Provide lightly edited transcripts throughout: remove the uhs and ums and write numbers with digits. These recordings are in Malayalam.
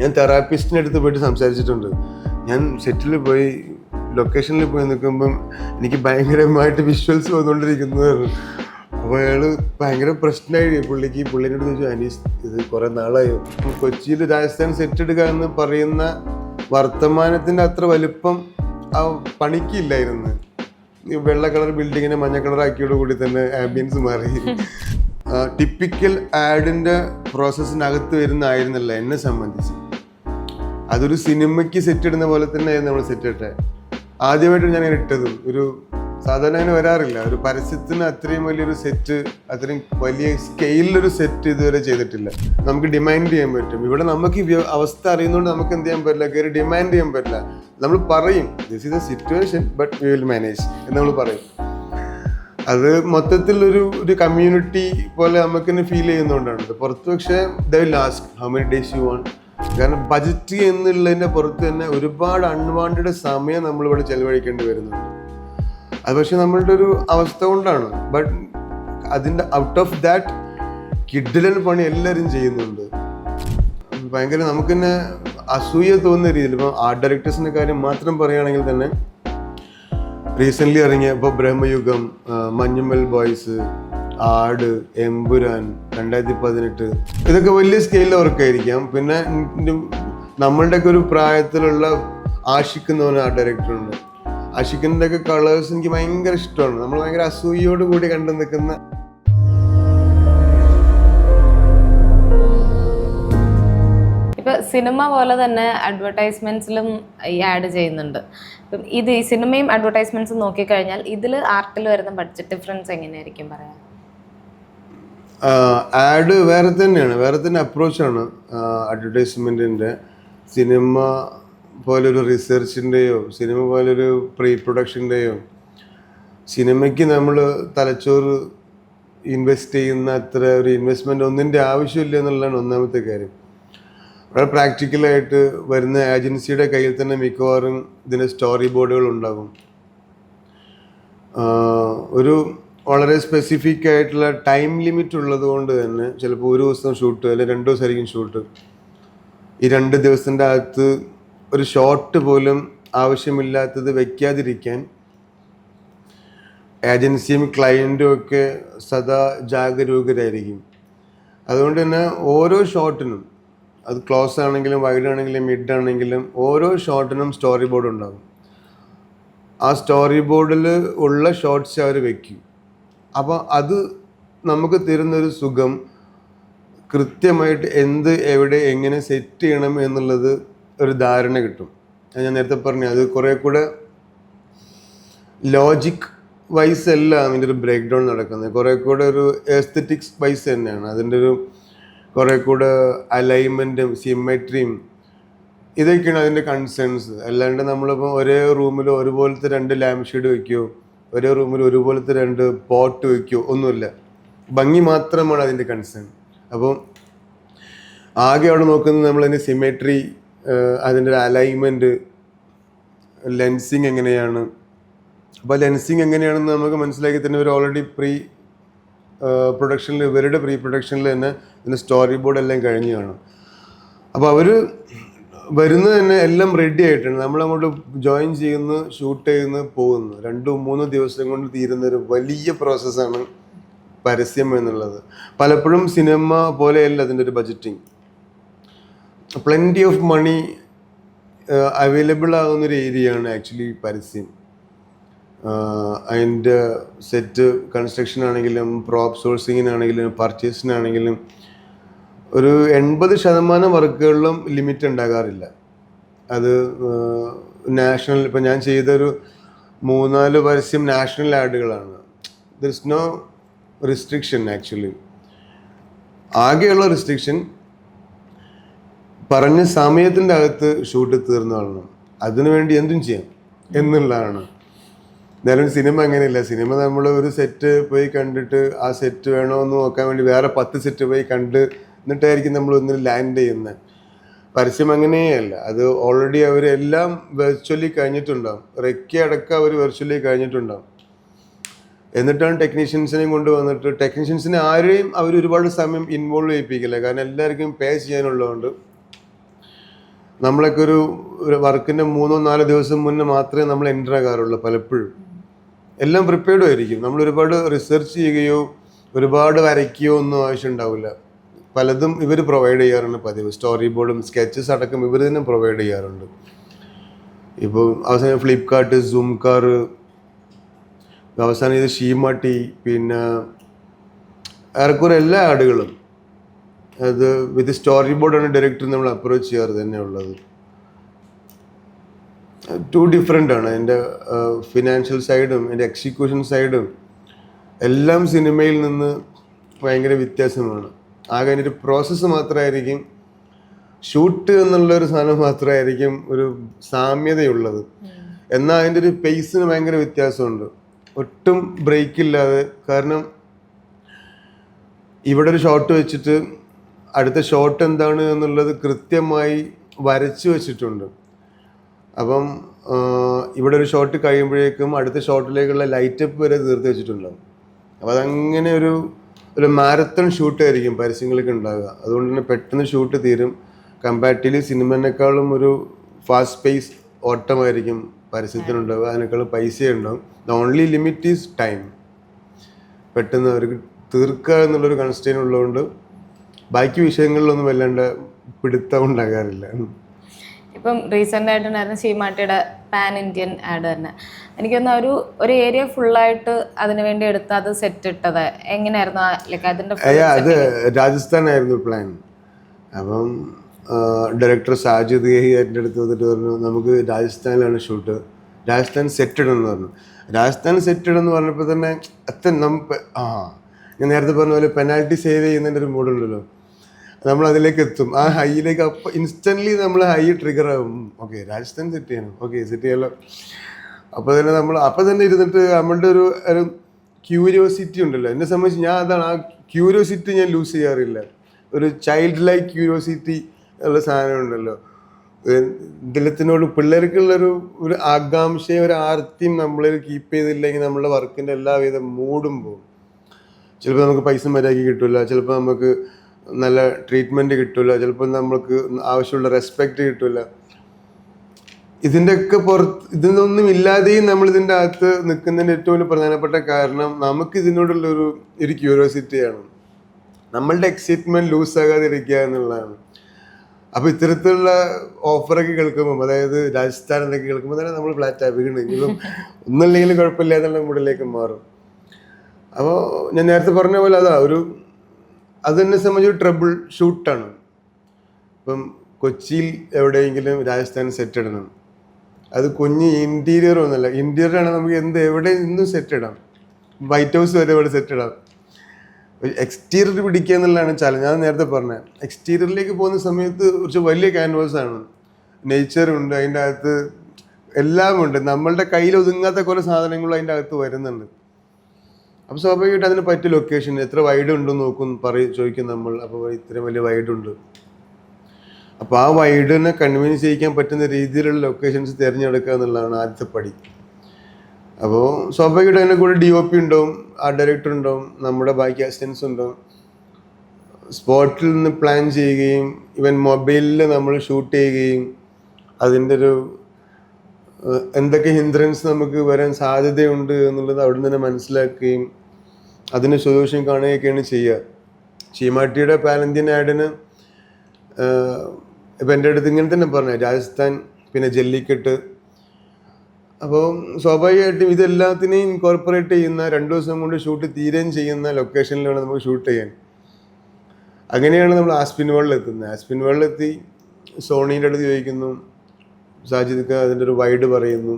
ഞാൻ തെറാപ്പിസ്റ്റിൻ്റെ അടുത്ത് പോയിട്ട് സംസാരിച്ചിട്ടുണ്ട്. ഞാൻ സെറ്റിൽ പോയി ലൊക്കേഷനിൽ പോയി നിൽക്കുമ്പം എനിക്ക് ഭയങ്കരമായിട്ട് വിഷ്വൽസ് വന്നുകൊണ്ടിരിക്കുന്നതാണ്. അപ്പോൾ അയാൾ ഭയങ്കര പ്രശ്നമായി പുള്ളിൻ്റെ അടുത്ത് ചോദിച്ചു, അനീസ് ഇത് കുറേ നാളായോ കൊച്ചിയിൽ രാജസ്ഥാൻ സെറ്റ് എടുക്കുക എന്ന് പറയുന്ന വർത്തമാനത്തിൻ്റെ അത്ര വലിപ്പം ആ പണിക്കില്ലായിരുന്നു. വെള്ള കളർ ബിൽഡിങ്ങിനെ മഞ്ഞ കളർ ആക്കിയോട് കൂടി തന്നെ ആംബിയൻസ് മാറി. ടിപ്പിക്കൽ ആഡിൻ്റെ പ്രോസസ്സിനകത്ത് വരുന്നതായിരുന്നില്ല എന്നെ സംബന്ധിച്ച്. അതൊരു സിനിമയ്ക്ക് സെറ്റ് ഇടുന്ന പോലെ തന്നെയായിരുന്നു നമ്മൾ സെറ്റ് ഇട്ടെ. ആദ്യമായിട്ട് ഞാൻ ഇട്ടതും ഒരു സാധാരണ അങ്ങനെ വരാറില്ല. ഒരു പരസ്യത്തിന് അത്രയും വലിയൊരു സെറ്റ്, അത്രയും വലിയ സ്കെയിലൊരു സെറ്റ് ഇതുവരെ ചെയ്തിട്ടില്ല. നമുക്ക് ഡിമാൻഡ് ചെയ്യാൻ പറ്റും. ഇവിടെ നമുക്ക് അവസ്ഥ അറിയുന്നതുകൊണ്ട് നമുക്ക് എന്ത് ചെയ്യാൻ പറ്റില്ല, കയറി ഡിമാൻഡ് ചെയ്യാൻ പറ്റില്ല. നമ്മൾ പറയും this is A situation but we will manage എന്ന് നമ്മൾ പറയും. അത് മൊത്തത്തിൽ ഒരു കമ്മ്യൂണിറ്റി പോലെ നമുക്ക് തന്നെ ഫീൽ ചെയ്യുന്നതുകൊണ്ടാണ്. പുറത്ത് പക്ഷേ the will ask how many days you want. കാരണം ബജറ്റ് എന്നുള്ളതിൻ്റെ പുറത്ത് തന്നെ ഒരുപാട് അൺവാണ്ടഡ് സമയം നമ്മളിവിടെ ചെലവഴിക്കേണ്ടി വരുന്നുണ്ട്. അത് പക്ഷെ നമ്മളുടെ ഒരു അവസ്ഥ കൊണ്ടാണ്. ബട്ട് അതിൻ്റെ ഔട്ട് ഓഫ് ദാറ്റ് കിഡിലൻ പണി എല്ലാവരും ചെയ്യുന്നുണ്ട്. ഭയങ്കര നമുക്ക് തന്നെ അസൂയ തോന്നുന്ന രീതിയിൽ. ഇപ്പം ആർട്ട് ഡയറക്ടേഴ്സിൻ്റെ കാര്യം മാത്രം പറയുകയാണെങ്കിൽ തന്നെ റീസെൻ്റ്ലി ഇറങ്ങിയ ഇപ്പോൾ ബ്രഹ്മയുഗം, മഞ്ഞുമ്മൽ ബോയ്സ്, ആട്, എമ്പുരാൻ 2018 ഇതൊക്കെ വലിയ സ്കെയിലിൽ വർക്കായിരിക്കാം. പിന്നെ നമ്മളുടെയൊക്കെ ഒരു പ്രായത്തിലുള്ള ആഷിഖ് എന്ന് പറഞ്ഞ ആർട്ട് ഡയറക്ടറുണ്ട്. ആഷിഖിൻ്റെ ഒക്കെ കളേഴ്സ് എനിക്ക് ഭയങ്കര ഇഷ്ടമാണ്. നമ്മൾ ഭയങ്കര അസൂയോട് കൂടി കണ്ടു നിൽക്കുന്ന ഇപ്പം സിനിമ പോലെ തന്നെ അഡ്വർടൈസ്മെന്റ്സിലും ഈ ആഡ് ചെയ്യുന്നുണ്ട്. ഇപ്പം ഇത് ഈ സിനിമയും അഡ്വർടൈസ്മെന്റ്സും നോക്കിക്കഴിഞ്ഞാൽ ഇതിൽ ആർട്ടിൽ വരുന്ന ബഡ്ജറ്റ് ഡിഫറൻസ് എങ്ങനെയായിരിക്കും പറയാം? ആഡ് വേറെ തന്നെയാണ്, വേറെ തന്നെ അപ്രോച്ചാണ് അഡ്വർടൈസ്മെൻറ്റിൻ്റെ. സിനിമ പോലൊരു റിസർച്ചിൻ്റെയോ സിനിമ പോലൊരു പ്രീ പ്രൊഡക്ഷൻ്റെയോ സിനിമയ്ക്ക് നമ്മൾ തലച്ചോറ് ഇൻവെസ്റ്റ് ചെയ്യുന്ന അത്ര ഒരു ഇൻവെസ്റ്റ്മെൻറ്റ് ഒന്നിൻ്റെ ആവശ്യമില്ല എന്നുള്ളതാണ് ഒന്നാമത്തെ കാര്യം. വളരെ പ്രാക്ടിക്കലായിട്ട് വരുന്ന ഏജൻസിയുടെ കയ്യിൽ തന്നെ മിക്കവാറും ഇതിൻ്റെ സ്റ്റോറി ബോർഡുകൾ ഉണ്ടാകും. ഒരു വളരെ സ്പെസിഫിക് ആയിട്ടുള്ള ടൈം ലിമിറ്റ് ഉള്ളത് കൊണ്ട് തന്നെ ചിലപ്പോൾ ഒരു ദിവസം ഷൂട്ട് അല്ലെങ്കിൽ 2 ദിവസമായിരിക്കും ഷൂട്ട്. ഈ 2 ദിവസത്തിൻ്റെ അകത്ത് ഒരു ഷോട്ട് പോലും ആവശ്യമില്ലാത്തത് വയ്ക്കാതിരിക്കാൻ ഏജൻസിയും ക്ലയൻറ്റും ഒക്കെ സദാ ജാഗരൂകരായിരിക്കും. അതുകൊണ്ട് തന്നെ ഓരോ ഷോട്ടിനും, അത് ക്ലോസ് ആണെങ്കിലും വൈഡ് ആണെങ്കിലും മിഡ് ആണെങ്കിലും, ഓരോ ഷോട്ടിനും സ്റ്റോറി ബോർഡ് ഉണ്ടാകും. ആ സ്റ്റോറി ബോർഡിൽ ഉള്ള ഷോട്ട്സ് അവർ വയ്ക്കും. അപ്പോൾ അത് നമുക്ക് തരുന്നൊരു സുഖം, കൃത്യമായിട്ട് എന്ത് എവിടെ എങ്ങനെ സെറ്റ് ചെയ്യണം എന്നുള്ളത് ഒരു ധാരണ കിട്ടും. ഞാൻ നേരത്തെ പറഞ്ഞു, അത് കുറേ കൂടെ ലോജിക് വൈസ് അല്ല അതിൻ്റെ ഒരു ബ്രേക്ക് ഡൗൺ നടക്കുന്നത്. കുറേ കൂടെ ഒരു എസ്തറ്റിക്സ് വൈസ് തന്നെയാണ്. അതിൻ്റെ ഒരു കുറേ കൂടെ അലൈൻമെൻറ്റും സിമെട്രിയും ഇതൊക്കെയാണ് അതിൻ്റെ കൺസേൺസ്. അല്ലാണ്ട് നമ്മളിപ്പോൾ ഒരേ റൂമിൽ ഒരുപോലത്തെ 2 ലാമ്പ് ഷെയ്ഡ് വയ്ക്കുമോ, ഒരേ റൂമിൽ ഒരുപോലത്തെ 2 പോട്ട് വയ്ക്കുമോ, ഒന്നുമില്ല. ഭംഗി മാത്രമാണ് അതിൻ്റെ കൺസേൺ. അപ്പോൾ ആകെ അവിടെ നോക്കുന്നത് നമ്മളതിൻ്റെ സിമെട്രി, അതിൻ്റെ ഒരു അലൈൻമെൻറ്റ്, ലെൻസിങ് എങ്ങനെയാണ്. അപ്പോൾ ലെൻസിങ് എങ്ങനെയാണെന്ന് നമുക്ക് മനസ്സിലാക്കി തന്നെ ഇവർ ഓൾറെഡി ഇവരുടെ പ്രീ പ്രൊഡക്ഷനിൽ തന്നെ ഇതിൻ്റെ സ്റ്റോറി ബോർഡ് എല്ലാം കഴിഞ്ഞ് കാണും. അപ്പോൾ അവർ വരുന്നത് തന്നെ എല്ലാം റെഡി ആയിട്ടാണ്. നമ്മളങ്ങോട്ട് ജോയിൻ ചെയ്യുന്നു, ഷൂട്ട് ചെയ്യുന്നു, പോകുന്നു. 2-3 ദിവസം കൊണ്ട് തീരുന്നൊരു വലിയ പ്രോസസ്സാണ് പരസ്യം എന്നുള്ളത്. പലപ്പോഴും സിനിമ പോലെയല്ല അതിൻ്റെ ഒരു budgeting. Plenty of money available ആകുന്നൊരു ഏരിയയാണ് ആക്ച്വലി പരസ്യം. അതിൻ്റെ സെറ്റ് കൺസ്ട്രക്ഷൻ ആണെങ്കിലും പ്രോപ്പ് സോഴ്സിങ്ങിനാണെങ്കിലും പർച്ചേസിനാണെങ്കിലും ഒരു 80% വർക്കുകളിലും ലിമിറ്റ് ഉണ്ടാകാറില്ല. അത് നാഷണൽ, ഇപ്പം ഞാൻ ചെയ്തൊരു 3-4 പരസ്യം നാഷണൽ ആഡുകളാണ്. There is no restriction actually. ആകെയുള്ള റിസ്ട്രിക്ഷൻ പറഞ്ഞ സമയത്തിൻ്റെ അകത്ത് ഷൂട്ട് തീർന്നു കാണണം. അതിനുവേണ്ടി എന്തും ചെയ്യാം എന്നുള്ളതാണ്. നേരം സിനിമ അങ്ങനെയില്ല. സിനിമ നമ്മൾ ഒരു സെറ്റ് പോയി കണ്ടിട്ട് ആ സെറ്റ് വേണോ എന്ന് നോക്കാൻ വേണ്ടി വേറെ 10 സെറ്റ് പോയി കണ്ട് എന്നിട്ടായിരിക്കും നമ്മൾ ഒന്നിൽ ലാൻഡ് ചെയ്യുന്നത്. പരസ്യം അങ്ങനെയല്ല. അത് ഓൾറെഡി അവരെല്ലാം വെർച്വലി കഴിഞ്ഞിട്ടുണ്ടാവും. റെക്കി അടക്കം അവർ വെർച്വലി കഴിഞ്ഞിട്ടുണ്ടാവും. എന്നിട്ടാണ് ടെക്നീഷ്യൻസിനെയും കൊണ്ടുവന്നിട്ട്, ടെക്നീഷ്യൻസിനെ ആരെയും അവർ ഒരുപാട് സമയം ഇൻവോൾവ് ചെയ്യിപ്പിക്കില്ല. കാരണം എല്ലാവർക്കും പേ ചെയ്യാനുള്ളതുകൊണ്ട് നമ്മളൊക്കെ ഒരു വർക്കിൻ്റെ 3-4 ദിവസം മുന്നേ മാത്രമേ നമ്മൾ എൻ്റർ ആകാറുള്ളൂ പലപ്പോഴും. എല്ലാം പ്രിപ്പയർഡും ആയിരിക്കും. നമ്മൾ ഒരുപാട് റിസർച്ച് ചെയ്യുകയോ ഒരുപാട് വരയ്ക്കുകയോ ഒന്നും ആവശ്യം ഉണ്ടാവില്ല. പലതും ഇവർ പ്രൊവൈഡ് ചെയ്യാറുണ്ട് പതിവ്. സ്റ്റോറി ബോർഡും സ്കെച്ചസ് അടക്കം ഇവർ തന്നെ പ്രൊവൈഡ് ചെയ്യാറുണ്ട്. ഇപ്പോൾ അവസാനം ഫ്ലിപ്കാർട്ട്, സൂംകാർ, അവസാനം ഇത് ഷീമാട്ടി, പിന്നെ ഏറെക്കുറെ എല്ലാ ആടുകളും അത് വിത്ത് സ്റ്റോറി ബോർഡാണ് ഡയറക്ടർ നമ്മൾ അപ്രോച്ച് ചെയ്യാറ് തന്നെ ഉള്ളത്. 2 ഡിഫറെൻ്റ് ആണ്. എൻ്റെ ഫിനാൻഷ്യൽ സൈഡും എൻ്റെ എക്സിക്യൂഷൻ സൈഡും എല്ലാം സിനിമയിൽ നിന്ന് ഭയങ്കര വ്യത്യാസമാണ്. ആകെ അതിൻ്റെ ഒരു പ്രോസസ്സ് മാത്രമായിരിക്കും, ഷൂട്ട് എന്നുള്ളൊരു സാധനം മാത്രമായിരിക്കും ഒരു സാമ്യതയുള്ളത്. എന്നാൽ അതിൻ്റെ ഒരു പേസിന് ഭയങ്കര വ്യത്യാസമുണ്ട്, ഒട്ടും ബ്രേക്ക് ഇല്ലാതെ. കാരണം ഇവിടെ ഒരു ഷോട്ട് വെച്ചിട്ട് അടുത്ത ഷോട്ട് എന്താണ് എന്നുള്ളത് കൃത്യമായി വരച്ചു വെച്ചിട്ടുണ്ട്. അപ്പം ഇവിടെ ഒരു ഷോട്ട് കഴിയുമ്പോഴേക്കും അടുത്ത ഷോട്ടിലേക്കുള്ള ലൈറ്റപ്പ് വരെ തീർത്ത് വെച്ചിട്ടുണ്ടാകും. അപ്പോൾ അതങ്ങനെ ഒരു മാരത്തൺ ഷൂട്ടായിരിക്കും പരസ്യങ്ങൾക്ക് ഉണ്ടാകുക. അതുകൊണ്ട് തന്നെ പെട്ടെന്ന് ഷൂട്ട് തീരും. കമ്പാരിറ്റീവ്ലി സിനിമേനേക്കാളും ഒരു ഫാസ്റ്റ് പേസ് ഓട്ടമായിരിക്കും പരസ്യത്തിനുണ്ടാവുക. അതിനേക്കാളും പൈസ ഉണ്ടാവും. The only limit is time. പെട്ടെന്ന് അവർക്ക് തീർക്കുക എന്നുള്ളൊരു കൺസ്ട്രെയിൻ ഉള്ളതുകൊണ്ട് ബാക്കി വിഷയങ്ങളിലൊന്നും വല്ലാണ്ട് പിടുത്തം ഉണ്ടാകാറില്ല. ഇപ്പം റീസെൻ്റ് ആയിട്ടുണ്ടായിരുന്ന ഷീമാട്ടിയുടെ പാൻ ഇന്ത്യൻ ആഡ് തന്നെ എനിക്ക് തോന്നുന്നു ഒരു ഏരിയ ഫുള്ളായിട്ട് അതിനു വേണ്ടി എടുത്ത് അത് സെറ്റ് ഇട്ടത് എങ്ങനെയായിരുന്നു? ലൈക്ക് അതിൻ്റെ അത് രാജസ്ഥാനായിരുന്നു പ്ലാൻ. അപ്പം ഡയറക്ടർ സാജിദ് എൻ്റെ അടുത്ത് വന്നിട്ട് പറഞ്ഞു, നമുക്ക് രാജസ്ഥാനിലാണ് ഷൂട്ട്, രാജസ്ഥാൻ സെറ്റ് ഇടുമെന്ന് പറഞ്ഞു. രാജസ്ഥാൻ സെറ്റ് ഇടുമെന്ന് പറഞ്ഞപ്പോൾ തന്നെ ഞാൻ നേരത്തെ പറഞ്ഞ പോലെ പെനാൽറ്റി സേവ് ചെയ്യുന്നതിൻ്റെ ഒരു മൂഡുണ്ടല്ലോ, നമ്മൾ അതിലേക്ക് എത്തും. ആ ഹൈയിലേക്ക് അപ്പോൾ ഇൻസ്റ്റൻ്റ്ലി നമ്മൾ ഹൈ ട്രിഗർ ആകും. ഓക്കെ രാജസ്ഥാൻ സെറ്റ് ചെയ്യണം, ഓക്കെ സെറ്റ് ചെയ്യാമല്ലോ. അപ്പോൾ തന്നെ നമ്മൾ അപ്പം തന്നെ ഇരുന്നിട്ട് നമ്മളുടെ ഒരു ക്യൂരിയോസിറ്റി ഉണ്ടല്ലോ. എന്നെ സംബന്ധിച്ച് ഞാൻ അതാണ്, ആ ക്യൂരിയോസിറ്റി ഞാൻ ലൂസ് ചെയ്യാറില്ല. ഒരു ചൈൽഡ് ലൈക്ക് ക്യൂരിയോസിറ്റി ഉള്ള സാധനം ഉണ്ടല്ലോ ദിലത്തിനോട്. പിള്ളേർക്കുള്ളൊരു ആകാംക്ഷയും ഒരു ആർത്തിയും നമ്മളിൽ കീപ്പ് ചെയ്തില്ലെങ്കിൽ നമ്മളുടെ വർക്കിൻ്റെ എല്ലാവിധ മൂടും പോകും. ചിലപ്പോൾ നമുക്ക് പൈസ മര്യാദയ്ക്ക് കിട്ടില്ല, ചിലപ്പോൾ നമുക്ക് നല്ല ട്രീറ്റ്മെൻറ്റ് കിട്ടില്ല, ചിലപ്പോൾ നമുക്ക് ആവശ്യമുള്ള റെസ്പെക്റ്റ് കിട്ടില്ല. ഇതിൻ്റെയൊക്കെ ഇതിനൊന്നും ഇല്ലാതെയും നമ്മൾ ഇതിൻ്റെ അകത്ത് നിൽക്കുന്നതിൻ്റെ ഏറ്റവും വലിയ പ്രധാനപ്പെട്ട കാരണം നമുക്ക് ഇതിനോടുള്ളൊരു ക്യൂരിയോസിറ്റിയാണ്. നമ്മളുടെ എക്സൈറ്റ്മെൻറ്റ് ലൂസാകാതിരിക്കുക എന്നുള്ളതാണ്. അപ്പോൾ ഇത്തരത്തിലുള്ള ഓഫറൊക്കെ കേൾക്കുമ്പം, അതായത് രാജസ്ഥാൻ എന്നൊക്കെ കേൾക്കുമ്പോൾ തന്നെ നമ്മൾ ഫ്ലാറ്റായി വീണ് ഇപ്പം ഒന്നുമില്ലെങ്കിലും കുഴപ്പമില്ല എന്നുള്ള മൂഡിലേക്ക് മാറും. അപ്പോൾ ഞാൻ നേരത്തെ പറഞ്ഞ പോലെ അതെന്നെ സംബന്ധിച്ചൊരു ട്രബിൾ ഷൂട്ടാണ്. ഇപ്പം കൊച്ചിയിൽ എവിടെയെങ്കിലും രാജസ്ഥാൻ സെറ്റ് ഇടണം, അത് കുഞ്ഞ് ഇൻറ്റീരിയർ ഒന്നുമല്ല, ഇൻറ്റീരിയറാണ് നമുക്ക് എവിടെ നിന്നും സെറ്റ് ഇടാം. വൈറ്റ് ഹൗസ് വരെ ഇവിടെ സെറ്റ് ഇടാം. എക്സ്റ്റീരിയർ പിടിക്കുക എന്നുള്ളതാണ് ചാലഞ്ച്. ഞാൻ നേരത്തെ പറഞ്ഞത് എക്സ്റ്റീരിയറിലേക്ക് പോകുന്ന സമയത്ത് കുറച്ച് വലിയ ക്യാൻവാസാണ്, നേച്ചറുണ്ട്, അതിൻ്റെ അകത്ത് എല്ലാം ഉണ്ട്. നമ്മളുടെ കയ്യിൽ ഒതുങ്ങാത്ത കുറേ സാധനങ്ങളും അതിൻ്റെ അകത്ത് വരുന്നുണ്ട്. അപ്പോൾ സ്വാഭാവികമായിട്ട് അതിന് പറ്റിയ ലൊക്കേഷൻ എത്ര വൈഡ് ഉണ്ടെന്ന് നോക്കും ചോദിക്കും നമ്മൾ. അപ്പോൾ ഇത്രയും വലിയ വൈഡുണ്ട്. അപ്പോൾ ആ വൈഡിനെ കൺവീൻസ് ചെയ്യിക്കാൻ പറ്റുന്ന രീതിയിലുള്ള ലൊക്കേഷൻസ് തിരഞ്ഞെടുക്കുക എന്നുള്ളതാണ് ആദ്യത്തെ പടി. അപ്പോൾ സ്വാഭാവികമായിട്ട് അതിൻ്റെ കൂടെ DOP ഉണ്ടാവും, ആർട്ട് ഡയറക്ടർ ഉണ്ടാവും, നമ്മുടെ ബാക്കി അസിസ്റ്റൻസ് ഉണ്ടാവും. സ്പോട്ടിൽ നിന്ന് പ്ലാൻ ചെയ്യുകയും ഇവൻ മൊബൈലിൽ നമ്മൾ ഷൂട്ട് ചെയ്യുകയും അതിൻ്റെ എന്തൊക്കെ ഹിൻഡ്രൻസ് നമുക്ക് വരാൻ സാധ്യതയുണ്ട് എന്നുള്ളത് അവിടെ നിന്ന് തന്നെ മനസ്സിലാക്കുകയും അതിന് സൊല്യൂഷൻ കാണുകയൊക്കെയാണ് ചെയ്യുക. ഷീമാട്ടിയുടെ പാൻ ഇന്ത്യൻ ആഡിന് ഇപ്പം എൻ്റെ അടുത്ത് ഇങ്ങനെ തന്നെ പറഞ്ഞു, രാജസ്ഥാൻ, പിന്നെ ജല്ലിക്കെട്ട്. അപ്പോൾ സ്വാഭാവികമായിട്ടും ഇതെല്ലാത്തിനെയും ഇൻകോർപ്പറേറ്റ് ചെയ്യുന്ന 2 ദിവസം കൊണ്ട് ഷൂട്ട് തീരുകയും ചെയ്യുന്ന ലൊക്കേഷനിൽ വേണം നമുക്ക് ഷൂട്ട് ചെയ്യാൻ. അങ്ങനെയാണ് നമ്മൾ ആസ്പിൻ വേൾഡിലെത്തുന്നത്. ആസ്പിൻ വേൾഡിലെത്തി സോണീൻ്റെ അടുത്ത് ചോദിക്കുന്നു, സാജിദ് അതിൻ്റെ ഒരു വൈഡ് പറയുന്നു,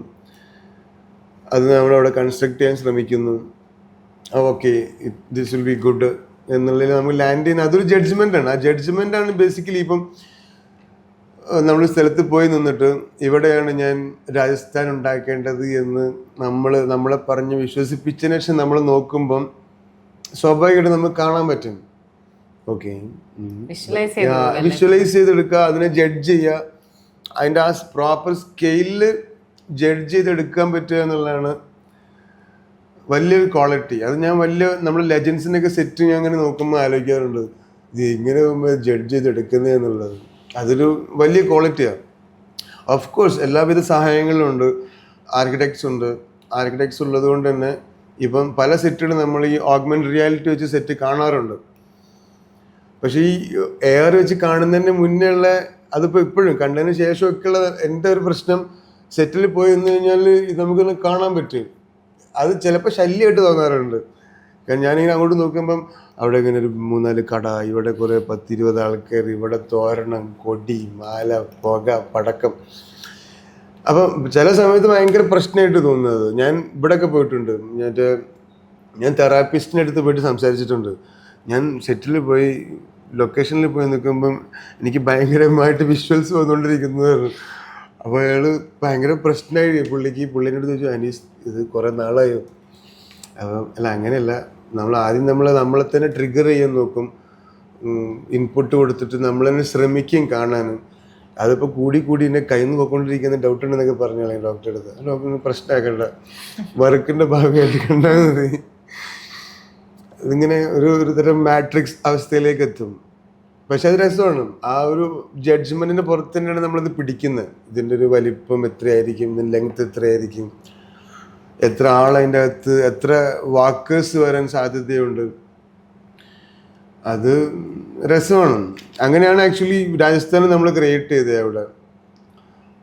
അത് നമ്മളവിടെ കൺസ്ട്രക്ട് ചെയ്യാൻ ശ്രമിക്കുന്നു. Okay this will be good എന്നുള്ളതിൽ നമുക്ക് ലാൻഡ് ചെയ്യുന്ന അതൊരു ജഡ്ജ്മെൻ്റാണ്. ആ ജഡ്ജ്മെൻ്റാണ് ബേസിക്കലി ഇപ്പം നമ്മൾ സ്ഥലത്ത് പോയി നിന്നിട്ട് ഇവിടെയാണ് ഞാൻ രാജസ്ഥാൻ ഉണ്ടാക്കേണ്ടത് എന്ന് നമ്മളെ പറഞ്ഞ് വിശ്വസിപ്പിച്ചതിന് ശേഷം നമ്മൾ നോക്കുമ്പം സ്വാഭാവികമായിട്ട് നമുക്ക് കാണാൻ പറ്റും. ഓക്കെ വിഷ്വലൈസ് ചെയ്തെടുക്കുക, അതിനെ ജഡ്ജ് ചെയ്യുക, അതിൻ്റെ ആ പ്രോപ്പർ സ്കെയിലിൽ ജഡ്ജ് ചെയ്തെടുക്കാൻ പറ്റുക എന്നുള്ളതാണ് വലിയൊരു ക്വാളിറ്റി. അത് ഞാൻ നമ്മൾ ലെജൻസിനൊക്കെ സെറ്റ് ഞാൻ അങ്ങനെ നോക്കുമ്പോൾ ആലോചിക്കാറുണ്ട്, ഇത് ഇങ്ങനെ ജഡ്ജ് ചെയ്തെടുക്കുന്നത് എന്നുള്ളത്. അതൊരു വലിയ ക്വാളിറ്റിയാണ്. ഓഫ് കോഴ്സ് എല്ലാവിധ സഹായങ്ങളും ഉണ്ട്. ആർക്കിടെക്ട്സ് ഉള്ളത് കൊണ്ട് തന്നെ ഇപ്പം പല സെറ്റുകളും നമ്മൾ ഈ ഓഗ്മെന്റ് റിയാലിറ്റി വെച്ച് സെറ്റ് കാണാറുണ്ട്. പക്ഷേ ഈ എയർ വെച്ച് കാണുന്നതിന് മുന്നേ ഉള്ള അതിപ്പോൾ ഇപ്പോഴും കണ്ടതിന് ശേഷമൊക്കെയുള്ള എൻ്റെ ഒരു പ്രശ്നം, സെറ്റിൽ പോയി നിന്ന് കഴിഞ്ഞാൽ നമുക്കൊന്ന് കാണാൻ പറ്റും. അത് ചിലപ്പോൾ ശല്യമായിട്ട് തോന്നാറുണ്ട്. കാരണം ഞാനിങ്ങനെ അങ്ങോട്ട് നോക്കുമ്പം അവിടെ ഇങ്ങനെ ഒരു 3-4 കട, ഇവിടെ കുറേ 10-20 ആൾക്കാർ, ഇവിടെ തോരണം, കൊടി, മാല, പുക, പടക്കം. അപ്പം ചില സമയത്ത് ഭയങ്കര പ്രശ്നമായിട്ട് തോന്നുന്നത്. ഞാൻ ഇവിടെയൊക്കെ പോയിട്ടുണ്ട്. ഞാൻ തെറാപ്പിസ്റ്റിൻ്റെ അടുത്ത് പോയിട്ട് സംസാരിച്ചിട്ടുണ്ട്. ഞാൻ സെറ്റിൽ പോയി ലൊക്കേഷനിൽ പോയി നിൽക്കുമ്പം എനിക്ക് ഭയങ്കരമായിട്ട് വിഷ്വൽസ് വന്നുകൊണ്ടിരിക്കുന്നതായിരുന്നു. അപ്പോൾ അയാൾ ഭയങ്കര പ്രശ്നമായി പുള്ളിൻ്റെ അടുത്ത് ചോദിച്ചു, അനീസ് ഇത് കുറേ നാളായോ? അപ്പം അല്ല അങ്ങനെയല്ല, നമ്മളെ തന്നെ ട്രിഗർ ചെയ്യാൻ നോക്കും, ഇൻപുട്ട് കൊടുത്തിട്ട് നമ്മൾ തന്നെ ശ്രമിക്കും കാണാനും. അതിപ്പോൾ കൂടി എന്നെ കയ്യിൽ നിന്ന് പോയിക്കൊണ്ടിരിക്കുന്ന ഡൗട്ട് ഉണ്ടെന്നൊക്കെ പറഞ്ഞാൽ ഡോക്ടറെ അടുത്ത്. ഡോക്ടറിന് പ്രശ്നമാക്കണ്ട, വർക്കിൻ്റെ ഭാഗമായിട്ട് കണ്ടാൽ മതി. ഇതിങ്ങനെ ഒരു തരം മാട്രിക്സ് അവസ്ഥയിലേക്ക് എത്തും. പക്ഷെ അത് രസമാണ്. ആ ഒരു ജഡ്ജ്മെന്റിന്റെ പുറത്ത് തന്നെയാണ് നമ്മളിത് പിടിക്കുന്നത്. ഇതിൻ്റെ ഒരു വലിപ്പം എത്രയായിരിക്കും, ഇതിൻ്റെ ലെങ്ത് എത്രയായിരിക്കും, എത്ര ആളതിൻ്റെ അകത്ത്, എത്ര വാക്കേഴ്സ് വരാൻ സാധ്യതയുണ്ട്. അത് രസമാണ്. അങ്ങനെയാണ് ആക്ച്വലി രാജസ്ഥാനിൽ നമ്മൾ ക്രിയേറ്റ് ചെയ്തത് അവിടെ.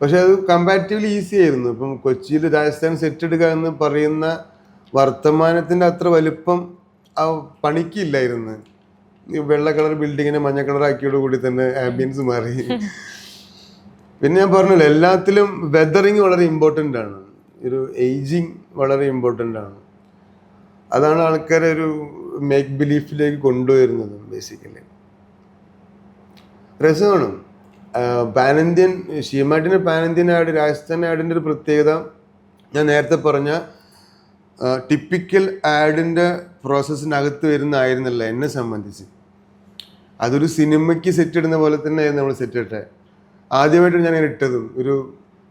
പക്ഷെ അത് കമ്പാരിറ്റീവ്ലി ഈസി ആയിരുന്നു. ഇപ്പം കൊച്ചിയിൽ രാജസ്ഥാൻ സെറ്റ് എടുക്കുക എന്ന് പറയുന്ന വർത്തമാനത്തിൻ്റെ അത്ര വലുപ്പം ആ പണിക്കില്ലായിരുന്നു. ഈ വെള്ള കളർ ബിൽഡിങ്ങിനെ മഞ്ഞ കളർ ആക്കിയോട് കൂടി തന്നെ ആംബിയൻസ് മാറി. പിന്നെ ഞാൻ പറഞ്ഞല്ലോ, എല്ലാത്തിലും വെതറിങ് വളരെ ഇമ്പോർട്ടൻ്റ് ആണ്. ഒരു ഏജിങ് വളരെ ഇമ്പോർട്ടൻ്റ് ആണ്. അതാണ് ആൾക്കാരെ ഒരു മേക്ക് ബിലീഫിലേക്ക് കൊണ്ടുവരുന്നത്. ബേസിക്കലി രസമാണ്. പാൻ ഇന്ത്യൻ ഷീമാട്ടിൻ്റെ പാൻ ഇന്ത്യൻ ആഡ്, രാജസ്ഥാൻ ആഡിൻ്റെ ഒരു പ്രത്യേകത ഞാൻ നേരത്തെ പറഞ്ഞ ടിപ്പിക്കൽ ആഡിൻ്റെ പ്രോസസ്സിനകത്ത് വരുന്നതായിരുന്നില്ല എന്നെ സംബന്ധിച്ച്. അതൊരു സിനിമയ്ക്ക് സെറ്റ് ഇടുന്ന പോലെ തന്നെ ആയിരുന്നു നമ്മൾ സെറ്റ് ഇട്ടെ. ആദ്യമായിട്ട് ഞാൻ ഇട്ടതും ഒരു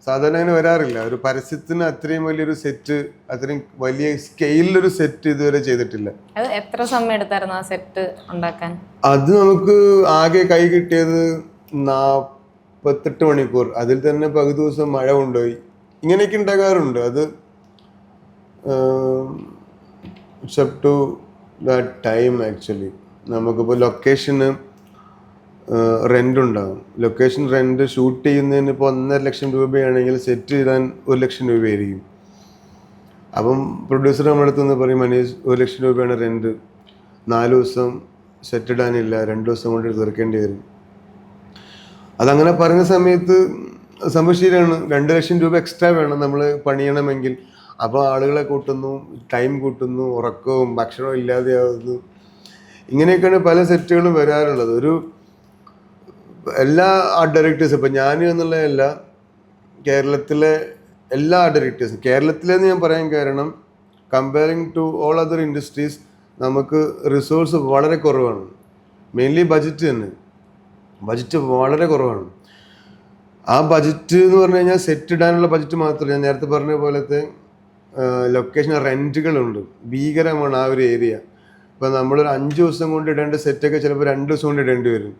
സാധാരണ അങ്ങനെ വരാറില്ല. ഒരു പരസ്യത്തിന് അത്രയും വലിയൊരു സെറ്റ്, അത്രയും വലിയ സ്കെയിലൊരു സെറ്റ് ഇതുവരെ ചെയ്തിട്ടില്ല. അത് എത്ര സമയം എടുത്തായിരുന്നു ആ സെറ്റ് ഉണ്ടാക്കാൻ? അത് നമുക്ക് ആകെ കൈ കിട്ടിയത് 48 മണിക്കൂർ. അതിൽ തന്നെ പകുതി ദിവസം മഴ കൊണ്ടുപോയി. ഇങ്ങനെയൊക്കെ ഉണ്ടാകാറുണ്ട്. അത് it's up to that time. Actually നമുക്കിപ്പോൾ ലൊക്കേഷന് റെൻ്റ് ഉണ്ടാകും. ലൊക്കേഷൻ റെൻ്റ് ഷൂട്ട് ചെയ്യുന്നതിന് ഇപ്പോൾ 1.5 ലക്ഷം രൂപയാണെങ്കിൽ സെറ്റ് ചെയ്താൻ 1 ലക്ഷം രൂപയായിരിക്കും. അപ്പം പ്രൊഡ്യൂസർ നമ്മുടെ അടുത്ത് നിന്ന് പറയും, മനീഷ് 1 ലക്ഷം രൂപയാണ് റെൻ്റ്, 4 ദിവസം സെറ്റ് ഇടാനില്ല, 2 ദിവസം കൊണ്ട് തീർക്കേണ്ടി വരും. അതങ്ങനെ പറയുന്ന സമയത്ത് സംഭവം ശരിയാണ്. 2 ലക്ഷം രൂപ എക്സ്ട്രാ വേണം നമ്മൾ പണിയണമെങ്കിൽ. അപ്പോൾ ആളുകളെ കൂട്ടുന്നു, ടൈം കൂട്ടുന്നു, ഉറക്കവും ഭക്ഷണവും ഇല്ലാതെയാവുന്നു. ഇങ്ങനെയൊക്കെയാണ് പല സെറ്റുകളും വരാറുള്ളത്. ഒരു എല്ലാ ആർട്ട് ഡയറക്ടേഴ്സും, ഇപ്പം ഞാൻ എന്നുള്ളതല്ല, കേരളത്തിലെ എല്ലാ ആർട്ട് ഡയറക്ടേഴ്സും, കേരളത്തിലെന്ന് ഞാൻ പറയാൻ കാരണം comparing to all other industries നമുക്ക് റിസോഴ്സ് വളരെ കുറവാണ്. മെയിൻലി ബജറ്റ് തന്നെ, ബജറ്റ് വളരെ കുറവാണ്. ആ ബജറ്റ് എന്ന് പറഞ്ഞു കഴിഞ്ഞാൽ സെറ്റ് ഇടാനുള്ള ബജറ്റ് മാത്രമല്ല, ഞാൻ നേരത്തെ പറഞ്ഞ പോലത്തെ ലൊക്കേഷൻ റെൻറ്റുകളുണ്ട്, ഭീകരമാണ് ആ ഒരു ഏരിയ. ഇപ്പം നമ്മളൊരു 5 ദിവസം കൊണ്ട് ഇടേണ്ട സെറ്റൊക്കെ ചിലപ്പോൾ 2 ദിവസം കൊണ്ട് ഇടേണ്ടി വരും.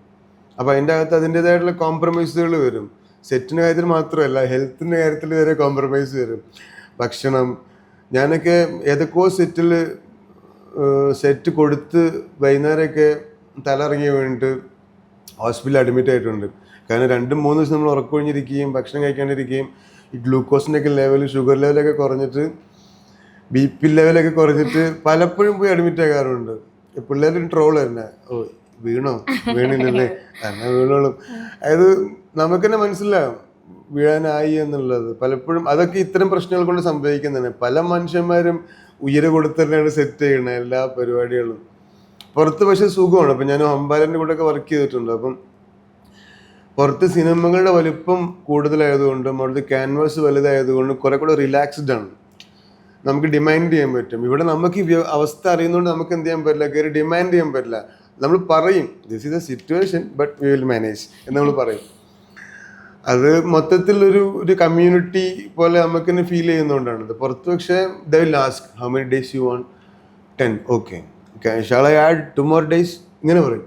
അപ്പോൾ അതിൻ്റെ അകത്ത് അതിൻ്റേതായിട്ടുള്ള കോംപ്രമൈസുകൾ വരും. സെറ്റിൻ്റെ കാര്യത്തിൽ മാത്രമല്ല, ഹെൽത്തിൻ്റെ കാര്യത്തിൽ വരെ കോംപ്രമൈസ് വരും. ഭക്ഷണം, ഞാനൊക്കെ ഏതൊക്കെയോ സെറ്റ് കൊടുത്ത് വൈകുന്നേരമൊക്കെ തലയിറങ്ങി വേണ്ടിയിട്ട് ഹോസ്പിറ്റലിൽ അഡ്മിറ്റ് ആയിട്ടുണ്ട്. കാരണം 2-3 ദിവസം നമ്മൾ ഉറക്കൊഴിഞ്ഞിരിക്കുകയും ഭക്ഷണം കഴിക്കാണ്ടിരിക്കുകയും ഈ ഗ്ലൂക്കോസിൻ്റെയൊക്കെ ലെവൽ, ഷുഗർ ലെവലൊക്കെ കുറഞ്ഞിട്ട്, BP ലെവലൊക്കെ കുറഞ്ഞിട്ട് പലപ്പോഴും പോയി അഡ്മിറ്റ് ആകാറുണ്ട്. പിള്ളേരൊരു ട്രോൾ തന്നെ, ഓ വീണില്ലല്ലേ, എന്നാൽ വീണോളും. അതായത് നമുക്ക് തന്നെ മനസ്സിലാവും വീഴാനായി എന്നുള്ളത്. പലപ്പോഴും അതൊക്കെ ഇത്തരം പ്രശ്നങ്ങൾ കൊണ്ട് സംഭവിക്കുന്നതാണ്. പല മനുഷ്യന്മാരും ഉയര കൊടുത്ത് തന്നെയാണ് സെറ്റ് ചെയ്യണത് എല്ലാ പരിപാടികളും. പുറത്ത് പക്ഷേ സുഖമാണ്. അപ്പം ഞാൻ അമ്പാലൻ്റെ കൂടെയൊക്കെ വർക്ക് ചെയ്തിട്ടുണ്ട്. അപ്പം പുറത്ത് സിനിമകളുടെ വലിപ്പം കൂടുതലായതുകൊണ്ടും അവിടുത്തെ ക്യാൻവാസ് വലുതായതുകൊണ്ടും കുറെ കൂടെ റിലാക്സ്ഡ് ആണ്. നമുക്ക് ഡിമാൻഡ് ചെയ്യാൻ പറ്റും. ഇവിടെ നമുക്ക് ഈ അവസ്ഥ അറിയുന്നതുകൊണ്ട് നമുക്ക് എന്ത് ചെയ്യാൻ പറ്റില്ല, കയറി ഡിമാൻഡ് ചെയ്യാൻ പറ്റില്ല. നമ്മൾ പറയും this is A situation but we will manage എന്ന് നമ്മൾ പറയും. അത് മൊത്തത്തിൽ ഒരു കമ്മ്യൂണിറ്റി പോലെ നമുക്ക് തന്നെ ഫീൽ ചെയ്യുന്നതുകൊണ്ടാണ്. പുറത്ത് പക്ഷേ they will ask how many days you want? 10. Okay, shawl I add 2 more days? ഇങ്ങനെ പറയും.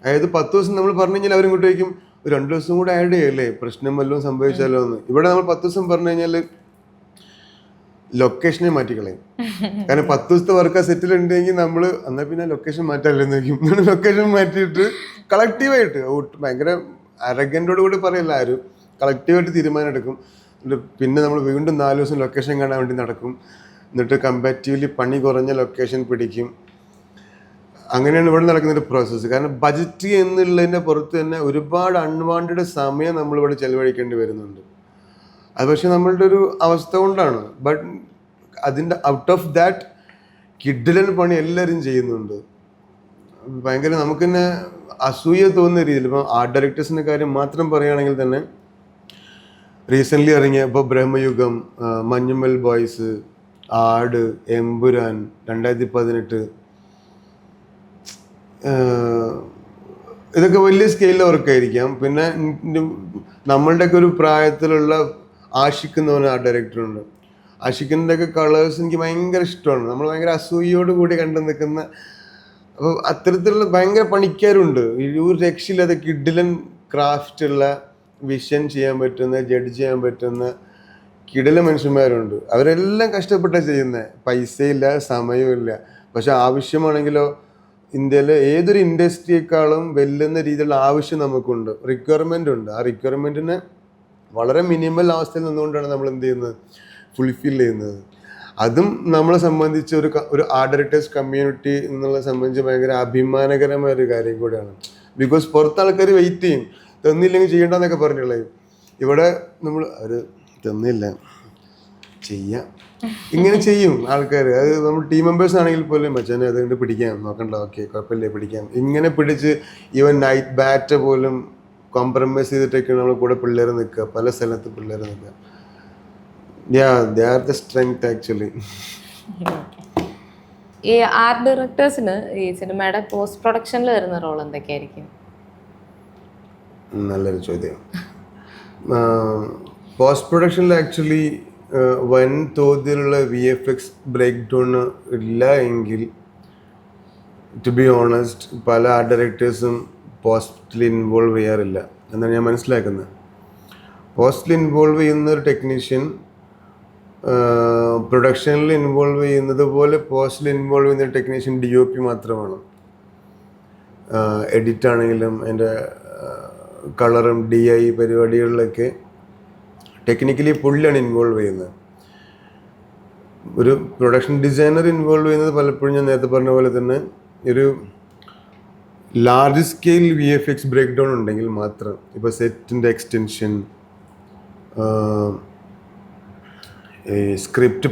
അതായത് 10 ദിവസം നമ്മൾ പറഞ്ഞു കഴിഞ്ഞാൽ അവരും ഇങ്ങോട്ട് ചോദിക്കും, ഒരു 2 ദിവസം കൂടെ ആഡ് ചെയ്യല്ലേ, പ്രശ്നം വല്ലതും സംഭവിച്ചാലോ എന്ന്. ഇവിടെ നമ്മൾ 10 ദിവസം പറഞ്ഞു കഴിഞ്ഞാൽ ലൊക്കേഷനെ മാറ്റിക്കളയും. കാരണം 10 ദിവസത്തെ വർക്ക് ആ സെറ്റിൽ ഉണ്ടെങ്കിൽ നമ്മൾ എന്നാൽ പിന്നെ ലൊക്കേഷൻ മാറ്റാല്ലെന്ന് വയ്ക്കും. ലൊക്കേഷൻ മാറ്റിയിട്ട് കളക്റ്റീവായിട്ട് ഭയങ്കര അരഗൻ്റോട് കൂടി പറയില്ല ആരും, കളക്റ്റീവായിട്ട് തീരുമാനം എടുക്കും. പിന്നെ നമ്മൾ വീണ്ടും 4 ദിവസം ലൊക്കേഷൻ കാണാൻ വേണ്ടി നടക്കും. എന്നിട്ട് കമ്പാരിറ്റീവ്ലി പണി കുറഞ്ഞ ലൊക്കേഷൻ പിടിക്കും. അങ്ങനെയാണ് ഇവിടെ നടക്കുന്നൊരു പ്രോസസ്സ്. കാരണം ബജറ്റ് എന്നുള്ളതിൻ്റെ പുറത്ത് തന്നെ ഒരുപാട് അൺവാണ്ടഡ് സമയം നമ്മളിവിടെ ചെലവഴിക്കേണ്ടി വരുന്നുണ്ട്. അത് പക്ഷെ നമ്മളുടെ ഒരു അവസ്ഥ കൊണ്ടാണ്. ബട്ട് അതിൻ്റെ ഔട്ട് ഓഫ് ദാറ്റ് കിഡിലൻ പണി എല്ലാവരും ചെയ്യുന്നുണ്ട്. ഭയങ്കര നമുക്ക് തന്നെ അസൂയ തോന്നുന്ന രീതിയിൽ. ഇപ്പം ആർട്ട് ഡയറക്ടേഴ്സിൻ്റെ കാര്യം മാത്രം പറയുകയാണെങ്കിൽ തന്നെ റീസെൻ്റ്ലി ഇറങ്ങിയ ഇപ്പോൾ ബ്രഹ്മയുഗം, മഞ്ഞുമൽ ബോയ്സ്, ആട്, എമ്പുരാൻ, 2018, ഇതൊക്കെ വലിയ സ്കെയിലിൽ വർക്കായിരിക്കാം. പിന്നെ നമ്മളുടെയൊക്കെ ഒരു പ്രായത്തിലുള്ള ആഷിഖ് എന്ന് പറഞ്ഞ ആർട്ട് ഡയറക്ടറുണ്ട്. ആഷിഖിൻ്റെ ഒക്കെ കളേഴ്സ് എനിക്ക് ഭയങ്കര ഇഷ്ടമാണ്. നമ്മൾ ഭയങ്കര അസൂയോട് കൂടി കണ്ടു നിൽക്കുന്ന, അപ്പോൾ അത്തരത്തിലുള്ള ഭയങ്കര പണിക്കാരുണ്ട്. ഒരു രക്ഷയില്ലാതെ കിഡിലൻ ക്രാഫ്റ്റുള്ള, വിഷൻ ചെയ്യാൻ പറ്റുന്ന, ജഡ്ജ് ചെയ്യാൻ പറ്റുന്ന കിടില മനുഷ്യന്മാരുണ്ട്. അവരെല്ലാം കഷ്ടപ്പെട്ടാണ് ചെയ്യുന്നത്. പൈസയില്ല, സമയമില്ല. പക്ഷെ ആവശ്യമാണെങ്കിലോ ഇന്ത്യയിലെ ഏതൊരു ഇൻഡസ്ട്രിയേക്കാളും വെല്ലുന്ന രീതിയിലുള്ള ആവശ്യം നമുക്കുണ്ട്, റിക്വയർമെൻ്റ് ഉണ്ട്. ആ റിക്വയർമെൻറ്റിനെ വളരെ മിനിമൽ അവസ്ഥയിൽ നിന്നുകൊണ്ടാണ് നമ്മൾ എന്ത് ചെയ്യുന്നത്, ഫുൾഫിൽ ചെയ്യുന്നത്. അതും നമ്മളെ സംബന്ധിച്ച് ഒരു ആർട്ട് ഡയറക്ടേഴ്സ് കമ്മ്യൂണിറ്റി എന്നുള്ള സംബന്ധിച്ച് ഭയങ്കര അഭിമാനകരമായ ഒരു കാര്യം കൂടിയാണ്. ബിക്കോസ് പുറത്ത് ആൾക്കാർ വെയിറ്റ് ചെയ്യും, തന്നില്ലെങ്കിൽ ചെയ്യേണ്ടെന്നൊക്കെ പറഞ്ഞിട്ടുള്ളേ. ഇവിടെ നമ്മൾ അവർ തന്നില്ല ചെയ്യാം, ഇങ്ങനെ ചെയ്യും ആൾക്കാർ. അത് നമ്മൾ ടീം മെമ്പേഴ്സ് ആണെങ്കിൽ പോലും മച്ചാനെ അതുകൊണ്ട് പിടിക്കാം, നോക്കണ്ട, ഓക്കെ കുഴപ്പമില്ലേ, പിടിക്കാം, ഇങ്ങനെ പിടിച്ച് ഈവൻ നൈറ്റ് ബാറ്റ് പോലും കോംപ്രമൈസ് ചെയ്തിട്ടൊക്കെയാണ് നമ്മൾ കൂടെ പിള്ളേർ നിൽക്കുക, പല സ്ഥലത്ത് പിള്ളേർ നിൽക്കുക. They are the strength actually. ഈ ആർട്ട് ഡയറക്ടേഴ്സിന് ഈ സിനിമയുടെ പോസ്റ്റ് പ്രൊഡക്ഷനിൽ വരുന്ന റോൾ എന്തൊക്കെയായിരിക്കും? നല്ലൊരു ചോദ്യം. പോസ്റ്റ് പ്രൊഡക്ഷനിൽ ആക്ച്വലി വൻ തോതിലുള്ള VFX ബ്രേക്ക് ഡൗൺ ഇല്ല എങ്കിൽ, ടു ബി ഓണസ്റ്റ്, പല ആർട്ട് ഡയറക്ടേഴ്സും പോസ്റ്റിൽ ഇൻവോൾവ് ചെയ്യാറില്ല എന്നാണ് ഞാൻ മനസ്സിലാക്കുന്നത്. പോസ്റ്റിൽ ഇൻവോൾവ് ചെയ്യുന്ന ഒരു ടെക്നീഷ്യൻ പ്രൊഡക്ഷനിൽ ഇൻവോൾവ് ചെയ്യുന്നത് പോലെ പോസ്റ്റിൽ ഇൻവോൾവ് ചെയ്യുന്ന ടെക്നീഷ്യൻ DOP മാത്രമാണ്. എഡിറ്റ് ആണെങ്കിലും അതിൻ്റെ കളറും DI പരിപാടികളിലൊക്കെ ടെക്നിക്കലി പുള്ളിയാണ് ഇൻവോൾവ് ചെയ്യുന്നത്. ഒരു പ്രൊഡക്ഷൻ ഡിസൈനർ ഇൻവോൾവ് ചെയ്യുന്നത് പലപ്പോഴും ഞാൻ നേരത്തെ പറഞ്ഞ പോലെ തന്നെ ഒരു large scale VFX breakdown ഉണ്ടെങ്കിൽ മാത്രം. ഇപ്പോൾ സെറ്റിൻ്റെ എക്സ്റ്റൻഷൻ, ഈ സ്ക്രിപ്റ്റ്